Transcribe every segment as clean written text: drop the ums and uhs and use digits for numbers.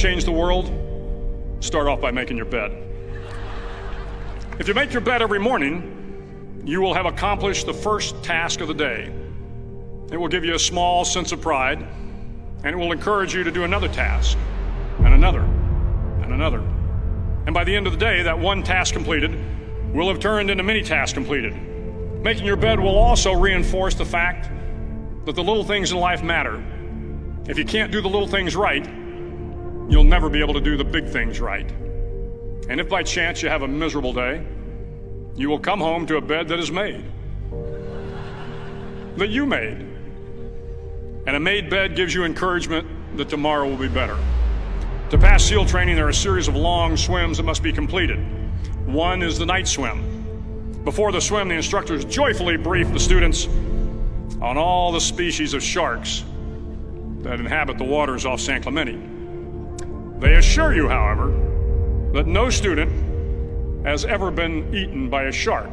change the world? Start off by making your bed. If you make your bed every morning, you will have accomplished the first task of the day. It will give you a small sense of pride, and it will encourage you to do another task, and another, and another. And by the end of the day, that one task completed will have turned into many tasks completed. Making your bed will also reinforce the fact that the little things in life matter. If you can't do the little things right, you'll never be able to do the big things right. And if by chance you have a miserable day, you will come home to a bed that is made, that you made. And a made bed gives you encouragement that tomorrow will be better. To pass SEAL training, there are a series of long swims that must be completed. One is the night swim. Before the swim, the instructors joyfully brief the students on all the species of sharks that inhabit the waters off San Clemente. They assure you, however, that no student has ever been eaten by a shark,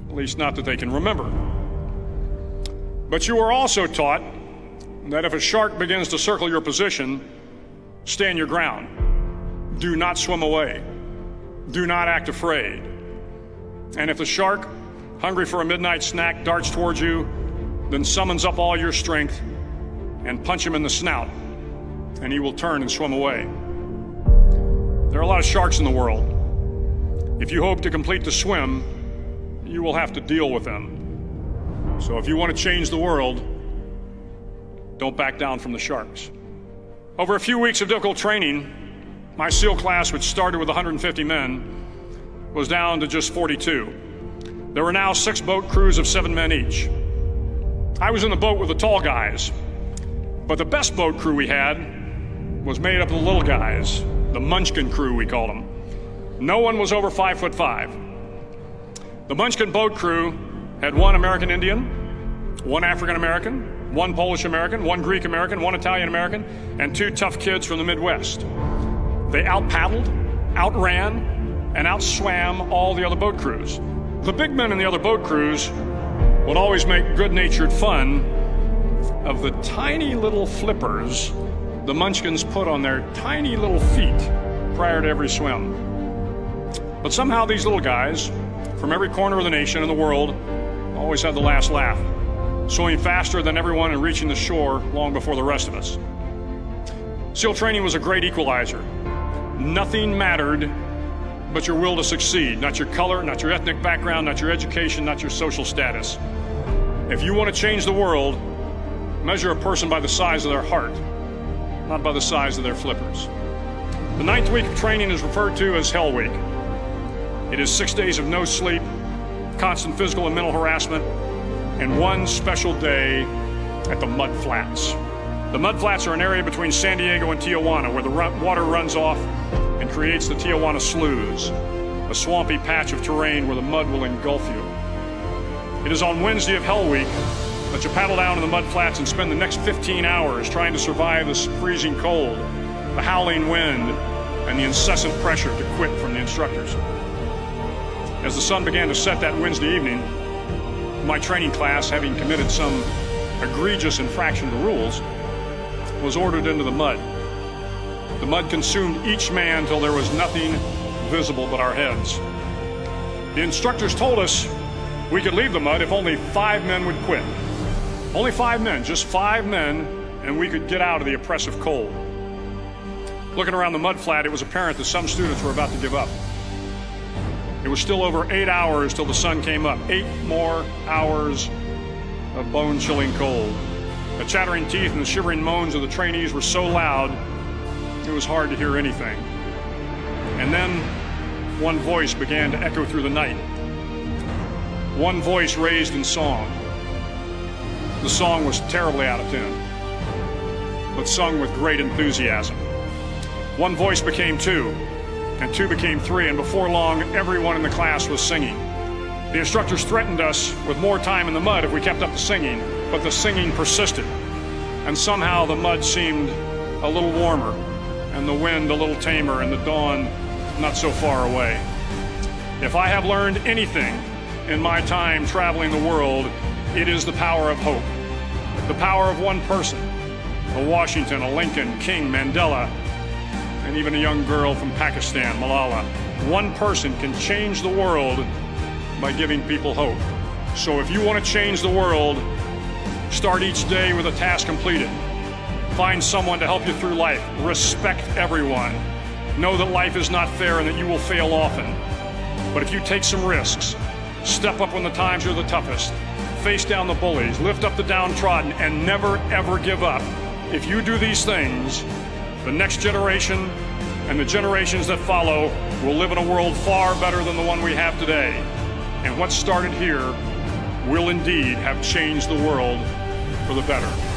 at least not that they can remember. But you are also taught that if a shark begins to circle your position, stand your ground. Do not swim away. Do not act afraid. And if the shark, hungry for a midnight snack, darts towards you, then summons up all your strength and punch him in the snout, and he will turn and swim away. There are a lot of sharks in the world. If you hope to complete the swim, you will have to deal with them. So if you want to change the world, don't back down from the sharks. Over a few weeks of difficult training, my SEAL class, which started with 150 men, was down to just 42. There were now 6 boat crews of 7 men each. I was in the boat with the tall guys, but the best boat crew we had was made up of the little guys, the Munchkin crew, we called them. No one was over 5'5". The Munchkin boat crew had 1 American Indian, 1 African American, 1 Polish American, 1 Greek American, 1 Italian American, and 2 tough kids from the Midwest. They out-paddled, outran, and outswam all the other boat crews. The big men in the other boat crews would always make good-natured fun of the tiny little flippers the Munchkins put on their tiny little feet prior to every swim. But somehow these little guys from every corner of the nation and the world always had the last laugh, swimming faster than everyone and reaching the shore long before the rest of us. SEAL training was a great equalizer. Nothing mattered but your will to succeed, not your color, not your ethnic background, not your education, not your social status. If you want to change the world, measure a person by the size of their heart, not by the size of their flippers. The 9th week of training is referred to as Hell Week. It is 6 days of no sleep, constant physical and mental harassment, and 1 special day at the Mud Flats. The Mud Flats are an area between San Diego and Tijuana where the water runs off and creates the Tijuana Sloughs, a swampy patch of terrain where the mud will engulf you. It is on Wednesday of Hell Week that you paddle down to the Mud Flats and spend the next 15 hours trying to survive this freezing cold, the howling wind, and the incessant pressure to quit from the instructors. As the sun began to set that Wednesday evening, my training class, having committed some egregious infraction to the rules, was ordered into the mud. The mud consumed each man till there was nothing visible but our heads. The instructors told us we could leave the mud if only 5 men would quit. Only 5 men, just 5 men, and we could get out of the oppressive cold. Looking around the mud flat, it was apparent that some students were about to give up. It was still over 8 hours till the sun came up. 8 more hours of bone-chilling cold. The chattering teeth and the shivering moans of the trainees were so loud, it was hard to hear anything. And then one voice began to echo through the night. One voice raised in song. The song was terribly out of tune, but sung with great enthusiasm. One voice became 2, and 2 became 3, and before long, everyone in the class was singing. The instructors threatened us with more time in the mud if we kept up the singing, but the singing persisted, and somehow the mud seemed a little warmer, and the wind a little tamer, and the dawn not so far away. If I have learned anything in my time traveling the world, it is the power of hope. The power of one person, a Washington, a Lincoln, King, Mandela, and even a young girl from Pakistan, Malala. One person can change the world by giving people hope. So if you want to change the world, start each day with a task completed. Find someone to help you through life. Respect everyone. Know that life is not fair and that you will fail often. But if you take some risks, step up when the times are the toughest, face down the bullies, lift up the downtrodden, and never ever give up. If you do these things, the next generation and the generations that follow will live in a world far better than the one we have today. And what started here will indeed have changed the world for the better.